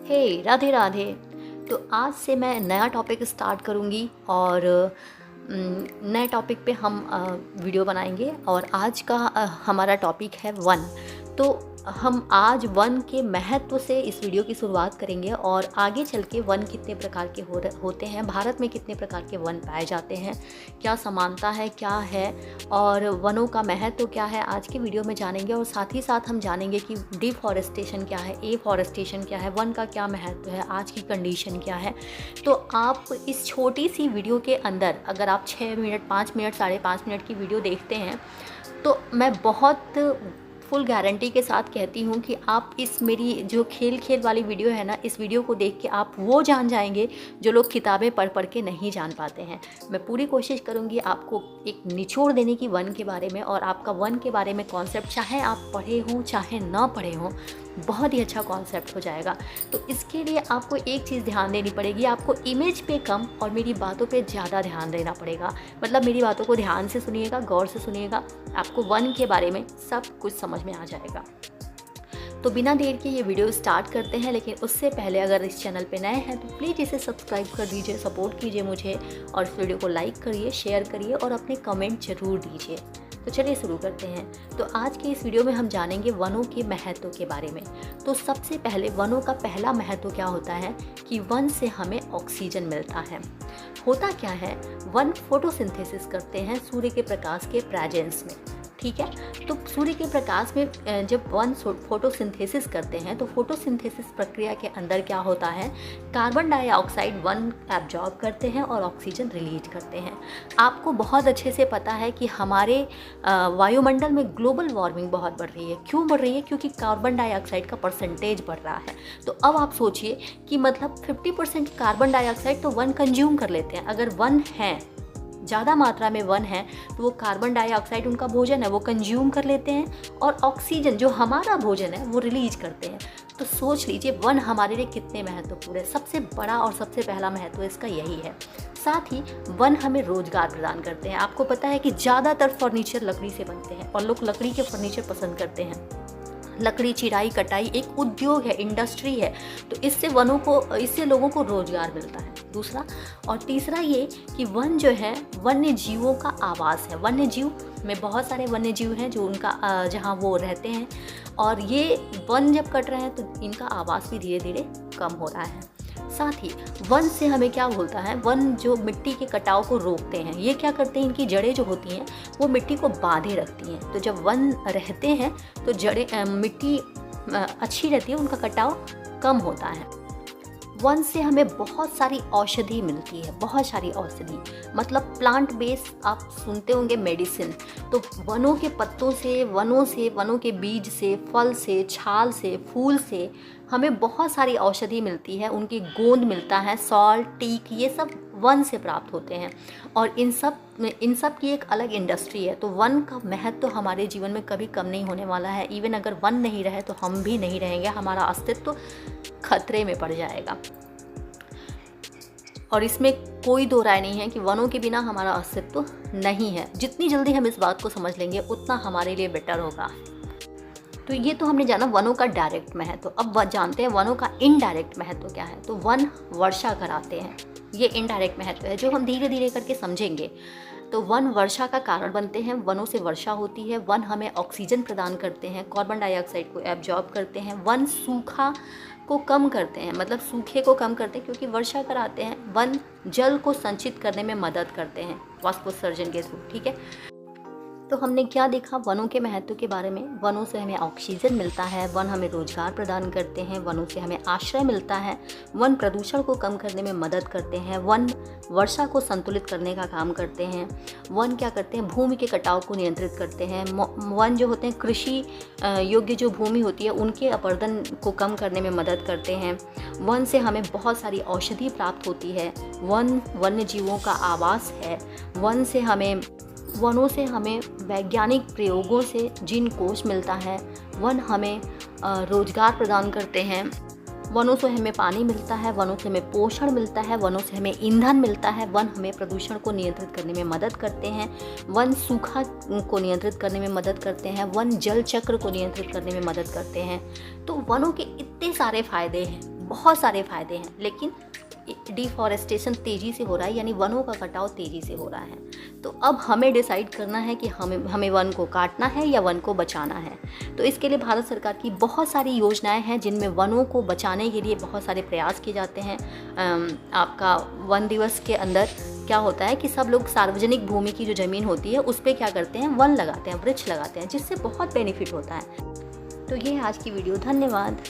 हे राधे राधे। तो आज से मैं नया टॉपिक स्टार्ट करूँगी और नए टॉपिक पे हम वीडियो बनाएंगे और आज का हमारा टॉपिक है वन। तो हम आज वन के महत्व से इस वीडियो की शुरुआत करेंगे और आगे चल के वन कितने प्रकार के होते हैं, भारत में कितने प्रकार के वन पाए जाते हैं, क्या समानता है, क्या है और वनों का महत्व क्या है, आज के वीडियो में जानेंगे। और साथ ही साथ हम जानेंगे कि डिफॉरेस्टेशन क्या है, एफॉरेस्टेशन क्या है, वन का क्या महत्व है, आज की कंडीशन क्या है। तो आप इस छोटी सी वीडियो के अंदर अगर आप 6 मिनट, 5 मिनट, 5.5 मिनट की वीडियो देखते हैं तो मैं बहुत फुल गारंटी के साथ कहती हूँ कि आप इस मेरी जो खेल वाली वीडियो है ना, इस वीडियो को देख के आप वो जान जाएंगे जो लोग किताबें पढ़ के नहीं जान पाते हैं। मैं पूरी कोशिश करूँगी आपको एक निचोड़ देने की वन के बारे में, और आपका वन के बारे में कॉन्सेप्ट चाहे आप पढ़े हों चाहे ना पढ़े हों, बहुत ही अच्छा कॉन्सेप्ट हो जाएगा। तो इसके लिए आपको एक चीज़ ध्यान देनी पड़ेगी, आपको इमेज पे कम और मेरी बातों पे ज़्यादा ध्यान देना पड़ेगा। मतलब मेरी बातों को ध्यान से सुनिएगा, गौर से सुनिएगा, आपको वन के बारे में सब कुछ समझ में आ जाएगा। तो बिना देर के ये वीडियो स्टार्ट करते हैं, लेकिन उससे पहले अगर इस चैनल पे नए हैं तो प्लीज़ इसे सब्सक्राइब कर दीजिए, सपोर्ट कीजिए मुझे और इस वीडियो को लाइक करिए, शेयर करिए और अपने कमेंट ज़रूर दीजिए। तो चलिए शुरू करते हैं। तो आज के इस वीडियो में हम जानेंगे वनों के महत्व के बारे में। तो सबसे पहले वनों का पहला महत्व क्या होता है कि वन से हमें ऑक्सीजन मिलता है। होता क्या है, वन फोटोसिंथेसिस करते हैं सूर्य के प्रकाश के प्रेजेंस में, ठीक है। तो सूर्य के प्रकाश में जब वन फोटोसिंथेसिस करते हैं तो फोटोसिंथेसिस प्रक्रिया के अंदर क्या होता है, कार्बन डाइऑक्साइड वन एब्जॉर्ब करते हैं और ऑक्सीजन रिलीज करते हैं। आपको बहुत अच्छे से पता है कि हमारे वायुमंडल में ग्लोबल वार्मिंग बहुत बढ़ रही है। क्यों बढ़ रही है? क्योंकि कार्बन डाइऑक्साइड का परसेंटेज बढ़ रहा है। तो अब आप सोचिए कि मतलब 50% कार्बन डाइऑक्साइड तो वन कंज्यूम कर लेते हैं। अगर वन है, ज़्यादा मात्रा में वन है, तो वो कार्बन डाइऑक्साइड उनका भोजन है, वो कंज्यूम कर लेते हैं और ऑक्सीजन जो हमारा भोजन है वो रिलीज करते हैं। तो सोच लीजिए वन हमारे लिए कितने महत्वपूर्ण है। सबसे बड़ा और सबसे पहला महत्व इसका यही है। साथ ही वन हमें रोजगार प्रदान करते हैं। आपको पता है कि ज़्यादातर फर्नीचर लकड़ी से बनते हैं और लोग लकड़ी के फर्नीचर पसंद करते हैं। लकड़ी चिराई कटाई एक उद्योग है, इंडस्ट्री है। तो इससे लोगों को रोजगार मिलता है। दूसरा और तीसरा ये कि वन जो है वन्य जीवों का आवास है। वन्य जीव में बहुत सारे वन्य जीव हैं जो उनका जहाँ वो रहते हैं, और ये वन जब कट रहे हैं तो इनका आवास भी धीरे धीरे कम हो रहा है। साथ ही वन से हमें क्या होता है, वन जो मिट्टी के कटाव को रोकते हैं, ये क्या करते हैं, इनकी जड़ें जो होती हैं वो मिट्टी को बांधे रखती हैं। तो जब वन रहते हैं तो जड़ें मिट्टी अच्छी रहती है, उनका कटाव कम होता है। वन से हमें बहुत सारी औषधि मिलती है, बहुत सारी औषधि, मतलब प्लांट बेस आप सुनते होंगे मेडिसिन। तो वनों के पत्तों से, वनों के बीज से, फल से, छाल से, फूल से हमें बहुत सारी औषधि मिलती है। उनकी गोंद मिलता है, सॉल्ट, टीक, ये सब वन से प्राप्त होते हैं और इन सब की एक अलग इंडस्ट्री है। तो वन का महत्व तो हमारे जीवन में कभी कम नहीं होने वाला है। इवन अगर वन नहीं रहे तो हम भी नहीं रहेंगे, हमारा अस्तित्व खतरे में पड़ जाएगा। और इसमें कोई दो राय नहीं है कि वनों के बिना हमारा अस्तित्व नहीं है। जितनी जल्दी हम इस बात को समझ लेंगे उतना हमारे लिए बेटर होगा। तो ये तो हमने जाना वनों का डायरेक्ट महत्व। अब जानते हैं वनों का इनडायरेक्ट महत्व क्या है। तो वन वर्षा कराते हैं, ये इनडायरेक्ट महत्व है जो हम धीरे धीरे करके समझेंगे। तो वन वर्षा का कारण बनते हैं, वनों से वर्षा होती है। वन हमें ऑक्सीजन प्रदान करते हैं, कार्बन डाइऑक्साइड को एब्जॉर्ब करते हैं। वन सूखा को कम करते हैं, मतलब सूखे को कम करते हैं क्योंकि वर्षा कराते हैं। वन जल को संचित करने में मदद करते हैं वाष्पोत्सर्जन के थ्रू, ठीक है। तो हमने क्या देखा वनों के महत्व के बारे में। वनों से हमें ऑक्सीजन मिलता है, वन हमें रोजगार प्रदान करते हैं, वनों से हमें आश्रय मिलता है, वन प्रदूषण को कम करने में मदद करते हैं, वन वर्षा को संतुलित करने का काम करते हैं, वन क्या करते हैं, भूमि के कटाव को नियंत्रित करते हैं, वन जो होते हैं कृषि योग्य जो भूमि होती है उनके अपरदन को कम करने में मदद करते हैं, वन से हमें बहुत सारी औषधि प्राप्त होती है, वन वन्य जीवों का आवास है, वनों से हमें वैज्ञानिक प्रयोगों से जीन कोश मिलता है, वन हमें रोजगार प्रदान करते हैं, वनों से हमें पानी मिलता है, वनों से हमें पोषण मिलता है, वनों से हमें ईंधन मिलता है, वन हमें प्रदूषण को नियंत्रित करने में मदद करते हैं, वन सूखा को नियंत्रित करने में मदद करते हैं, वन जल चक्र को नियंत्रित करने में मदद करते हैं। तो वनों के इतने सारे फायदे हैं, बहुत सारे फ़ायदे हैं, लेकिन डिफॉरेस्टेशन तेज़ी से हो रहा है, यानी वनों का कटाव तेज़ी से हो रहा है। तो अब हमें डिसाइड करना है कि हमें वन को काटना है या वन को बचाना है। तो इसके लिए भारत सरकार की बहुत सारी योजनाएं हैं जिनमें वनों को बचाने के लिए बहुत सारे प्रयास किए जाते हैं। आपका वन दिवस के अंदर क्या होता है कि सब लोग सार्वजनिक भूमि की जो ज़मीन होती है उस पर क्या करते हैं, वन लगाते हैं, वृक्ष लगाते हैं, जिससे बहुत बेनिफिट होता है। तो ये है आज की वीडियो। धन्यवाद।